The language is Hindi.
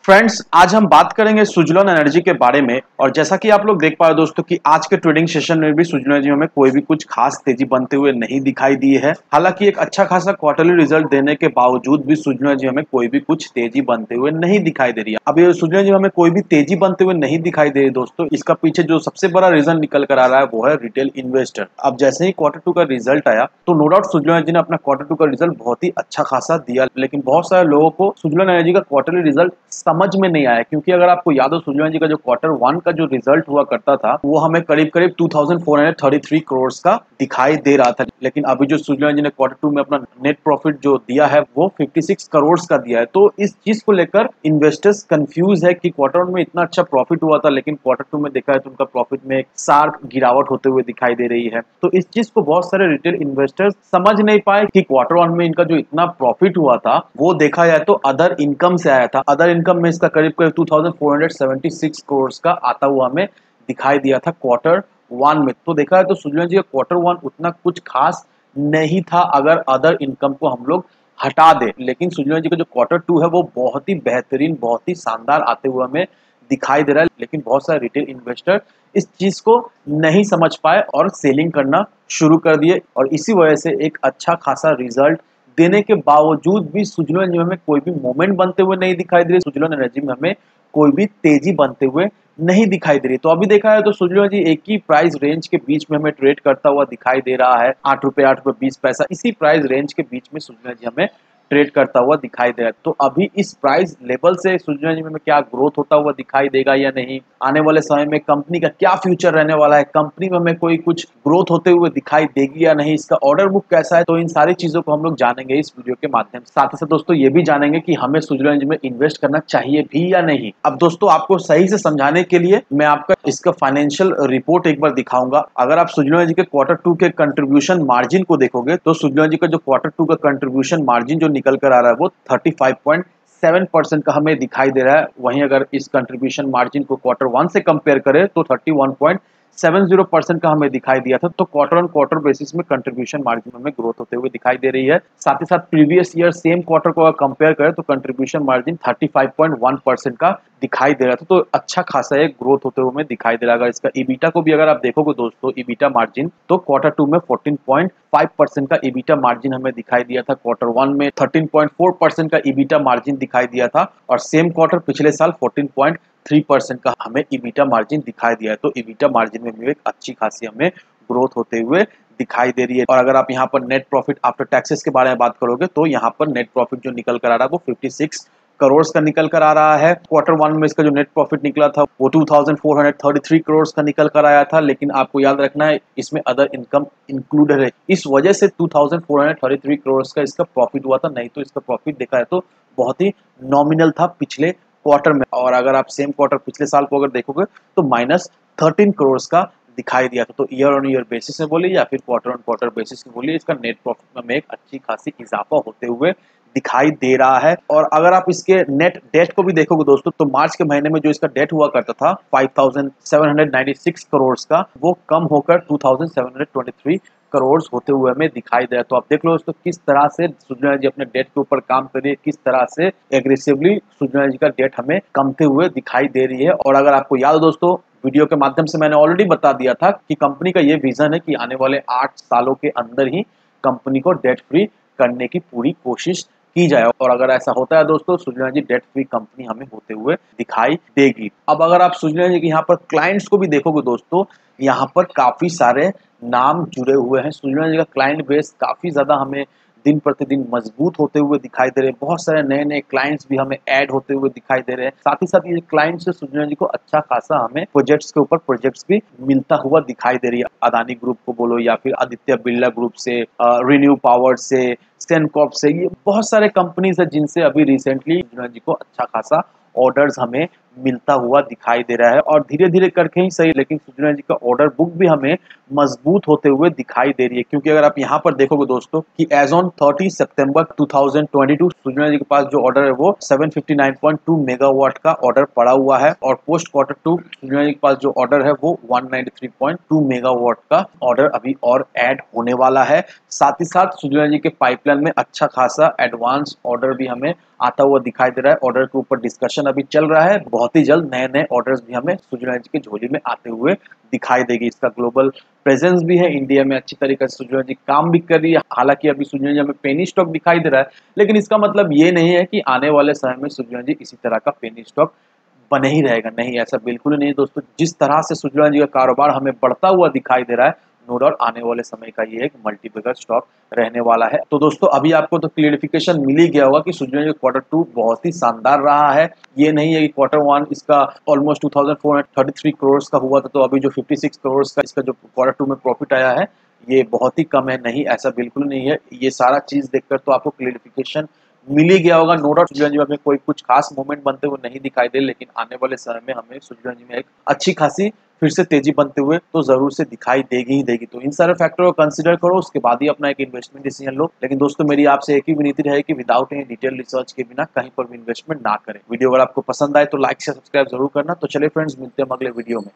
फ्रेंड्स, आज हम बात करेंगे सुजलॉन एनर्जी के बारे में। और जैसा कि आप लोग देख पा रहे दोस्तों कि आज के ट्रेडिंग सेशन में भी सुजलॉन एनर्जी में कोई भी कुछ खास तेजी बनते हुए नहीं दिखाई दी है। हालांकि एक अच्छा खासा क्वार्टरली रिजल्ट देने के बावजूद भी सुजलॉन एनर्जी में कोई भी कुछ तेजी बनते हुए नहीं दिखाई दे रही है। अब ये सुजलॉन एनर्जी में कोई भी तेजी बनते हुए नहीं दिखाई दे रही दोस्तों, इसका पीछे जो सबसे बड़ा रीजन निकल कर आ रहा है वो है रिटेल इन्वेस्टर। अब जैसे ही क्वार्टर टू का रिजल्ट आया तो नो डाउट सुजलॉन एनर्जी ने अपना क्वार्टर टू का रिजल्ट बहुत ही अच्छा खासा दिया, लेकिन बहुत सारे लोगों को सुजलॉन एनर्जी का क्वार्टरली रिजल्ट समझ में नहीं आया। क्योंकि अगर आपको याद हो सुजलॉन एनर्जी का जो क्वार्टर वन का जो रिजल्ट हुआ करता था वो हमें करीब करीब 2433 करोड़ का दिखाई दे रहा था, लेकिन अभी जो सुजलॉन एनर्जी ने क्वार्टर टू में अपना नेट प्रॉफिट जो दिया है वो 56 करोड़ का दिया है। तो इस चीज को लेकर इन्वेस्टर्स कंफ्यूज है कि क्वार्टर वन में इतना अच्छा प्रॉफिट हुआ था, लेकिन क्वार्टर टू में देखा है तो उनका प्रॉफिट में एक शार्प गिरावट होते हुए दिखाई दे रही है। तो इस चीज को बहुत सारे रिटेल इन्वेस्टर्स समझ नहीं पाए कि क्वार्टर वन में इनका जो इतना प्रॉफिट हुआ था वो देखा जाए तो अदर इनकम से आया था। अदर इनकम में इसका करीब करीब 2476 करोड़ का आता हुआ हमें दिखाई दिया था क्वार्टर वन में। तो देखा है तो सुजलॉन जी का क्वार्टर वन उतना कुछ खास नहीं था अगर अदर इनकम को हम लोग हटा दे, लेकिन सुजलॉन जी का जो क्वार्टर टू है वो बहुत ही बेहतरीन, बहुत ही शानदार आते हुए हमें दिखाई दे रहा है। लेकिन बहुत सारे रिटेल इन्वेस्टर इस चीज को नहीं समझ पाए और सेलिंग करना शुरू कर दिए, और इसी वजह से एक अच्छा खासा रिजल्ट देने के बावजूद भी सुजलॉन एनर्जी में कोई भी मूवमेंट बनते हुए नहीं दिखाई दे रही। सुजलॉन एनर्जी में हमें कोई भी तेजी बनते हुए नहीं दिखाई दे रही। तो अभी देखा है तो सुजलॉन एनर्जी एक ही प्राइस रेंज के बीच में हमें ट्रेड करता हुआ दिखाई दे रहा है, ₹8.20। इसी प्राइस रेंज के बीच में सुजलॉन एनर्जी हमें ट्रेड करता हुआ दिखाई दे रहा है। तो अभी इस प्राइस लेवल से सुजलॉन एनर्जी में क्या ग्रोथ होता हुआ दिखाई देगा या नहीं, आने वाले समय में कंपनी का क्या फ्यूचर रहने वाला है, कंपनी में हमें कोई कुछ ग्रोथ होते हुए दिखाई देगी या नहीं, इसका ऑर्डर बुक कैसा है, तो इन सारी चीजों को हम लोग जानेंगे इस वीडियो के माध्यम से। साथ ही साथ दोस्तों ये भी जानेंगे कि हमें सुजलॉन एनर्जी में इन्वेस्ट करना चाहिए भी या नहीं। अब दोस्तों आपको सही से समझाने के लिए मैं आपका इसका फाइनेंशियल रिपोर्ट एक बार दिखाऊंगा। अगर आप सुजलॉन एनर्जी के क्वार्टर टू के कंट्रीब्यूशन मार्जिन को देखोगे तो सुजलॉन एनर्जी का जो क्वार्टर टू का कंट्रीब्यूशन मार्जिन जो निकल कर आ रहा है वो 35.7% का हमें दिखाई दे रहा है। वहीं अगर इस कंट्रीब्यूशन मार्जिन को क्वार्टर वन से कंपेयर करें तो 31.70% का हमें दिखाई दिया था। तो क्वार्टर ऑन क्वार्टर बेसिस में कंट्रीब्यूशन मार्जिन में ग्रोथ होते हुए दिखाई दे रही है। साथ ही साथ प्रीवियस ईयर सेम क्वार्टर को अगर कंपेयर करें तो कंट्रीब्यूशन मार्जिन 35.1% का दिखाई दे रहा था। तो अच्छा खासा एक ग्रोथ होते हुए दिखाई दे रहा है। इसका ईबिटा को भी अगर आप देखोगे दोस्तों, ईबिटा मार्जिन तो क्वार्टर टू में 14.5% का ईबिटा मार्जिन हमें दिखाई दिया था, क्वार्टर वन में 13.4% का ईबिटा मार्जिन दिखाई दिया था, और सेम क्वार्टर पिछले साल 14.3% का हमें ईबिटा मार्जिन दिखाई दिया है। तो ईबिटा मार्जिन में भी एक अच्छी खासी हमें ग्रोथ होते हुए दिखाई दे रही है। और अगर आप यहाँ पर नेट प्रॉफिट आफ्टर टैक्सेस के बारे में बात करोगे तो यहाँ पर नेट प्रॉफिट जो निकल कर आ रहा है वो 56 करोड़ का निकल कर आ रहा है। क्वार्टर वन में इसका जो नेट प्रॉफिट निकला था वो 2433 करोड़ का निकल कर आया था, लेकिन आपको याद रखना है इसमें अदर इनकम इंक्लूडेड है, इस वजह से 2433 करोड़ का इसका प्रॉफिट हुआ था। नहीं तो इसका प्रॉफिट देखा है तो बहुत ही नॉमिनल था पिछले क्वार्टर में। और अगर आप सेम क्वार्टर पिछले साल को अगर देखोगे तो -13 करोड़ का दिखाई दिया था। तो ईयर ऑन ईयर बेसिस में बोलिए या फिर क्वार्टर ऑन क्वार्टर बेसिस में बोलिए, इसका नेट प्रॉफिट में एक अच्छी खासी इजाफा होते हुए दिखाई दे रहा है। और अगर आप इसके नेट डेट को भी देखोगे दोस्तों तो मार्च के महीने में जो इसका डेट हुआ करता था 5796 करोड़ का, वो कम होकर 2723 करोड़ होते हुए हमें दिखाई दे रहा है। तो आप देख लो दोस्तों किस तरह से सुजलॉन एनर्जी अपने डेट के ऊपर काम कर रही है, किस तरह से एग्रेसिवली सुजलॉन एनर्जी का डेट हमें कमते हुए दिखाई दे रही है। और अगर आपको याद हो दोस्तों, वीडियो के माध्यम से मैंने ऑलरेडी बता दिया था कि कंपनी का ये विजन है कि आने वाले 8 सालों के अंदर ही कंपनी को डेट फ्री करने की पूरी कोशिश की जाए। और अगर ऐसा होता है दोस्तों, Suzlon energy debt free company हमें होते हुए दिखाई देगी। अब अगर आप सुजलॉन एनर्जी के यहाँ पर क्लाइंट्स को भी देखोगे दोस्तों, यहाँ पर काफी सारे नाम जुड़े हुए हैं। सुजलॉन एनर्जी का क्लाइंट बेस काफी ज्यादा हमें दिन प्रतिदिन मजबूत होते हुए दिखाई दे रहे हैं। बहुत सारे नए नए क्लाइंट्स भी हमें ऐड होते हुए दिखाई दे रहे हैं। साथ ही साथ ये क्लाइंट्स से सुजलॉन एनर्जी को अच्छा खासा हमें प्रोजेक्ट्स के ऊपर प्रोजेक्ट्स भी मिलता हुआ दिखाई दे रही है। अदानी ग्रुप को बोलो या फिर आदित्य बिरला ग्रुप से, रिन्यू पावर से, सेनकॉर्प से, ये बहुत सारे कंपनीज है जिनसे अभी रिसेंटली सुजलॉन एनर्जी को अच्छा खासा ऑर्डर्स हमें मिलता हुआ दिखाई दे रहा है और धीरे धीरे करके ही सही, लेकिन सुजना एनर्जी का ऑर्डर बुक भी हमें मजबूत होते हुए दिखाई दे रही है। क्योंकि अगर आप यहाँ पर देखोगे दोस्तों कि एज ऑन 30 सितंबर 2022 सुजना एनर्जी के पास जो ऑर्डर है वो 759.2 मेगावाट का ऑर्डर पड़ा हुआ है और post quarter two Sujana Energy के पास जो ऑर्डर है वो 193.2 मेगावाट का ऑर्डर अभी और ऐड होने वाला है। साथ ही साथ सुजना एनर्जी के पाइपलाइन में अच्छा खासा एडवांस ऑर्डर भी हमें आता हुआ दिखाई दे रहा है। ऑर्डर के ऊपर डिस्कशन अभी चल रहा है, बहुत ही जल्द नए नए ऑर्डर्स भी हमें सुजना एनर्जी की झोली में आते हुए दिखाई देगी। इसका ग्लोबल प्रेजेंस भी है, इंडिया में अच्छी तरीके से सुजना एनर्जी काम भी कर रही है। हालांकि अभी सुजना एनर्जी हमें पेनी स्टॉक दिखाई दे रहा है, लेकिन इसका मतलब ये नहीं है कि आने वाले समय में सुजना एनर्जी इसी तरह का पेनी स्टॉक बने ही रहेगा। नहीं, ऐसा बिल्कुल नहीं है दोस्तों। जिस तरह से सुजना एनर्जी का कारोबार हमें बढ़ता हुआ दिखाई दे रहा है, नो डाउट आने वाले समय का ये एक मल्टीबैगर स्टॉक रहने वाला है। तो दोस्तों अभी आपको तो क्लियरिफिकेशन मिल ही गया होगा कि सुजना एनर्जी क्वार्टर टू बहुत ही शानदार रहा है। ये नहीं है कि क्वार्टर वन इसका ऑलमोस्ट 2433 करोड़ का हुआ था, तो अभी जो 56 करोड़ का इसका जो क्वार्टर टू में प्रॉफिट आया है ये बहुत ही कम है। नहीं, ऐसा बिल्कुल नहीं है। ये सारा चीज देखकर तो आपको क्लियरिफिकेशन मिल ही गया होगा। नो डाउट सुजना एनर्जी में कोई कुछ खास मूवमेंट बनते हुए नहीं दिखाई दे, लेकिन आने वाले समय में हमें सुजना एनर्जी में एक अच्छी खासी फिर से तेजी बनते हुए तो जरूर से दिखाई देगी ही देगी। तो इन सारे फैक्टरों को कंसीडर करो, उसके बाद ही अपना एक इन्वेस्टमेंट डिसीजन लो। लेकिन दोस्तों मेरी आपसे एक ही विनती रहेगी कि विदाउट एनी डिटेल रिसर्च के बिना कहीं पर भी इन्वेस्टमेंट ना करें। वीडियो अगर आपको पसंद आए तो लाइक से सब्सक्राइब जरूर करना। तो चलिए फ्रेंड्स, मिलते हैं अगले वीडियो में।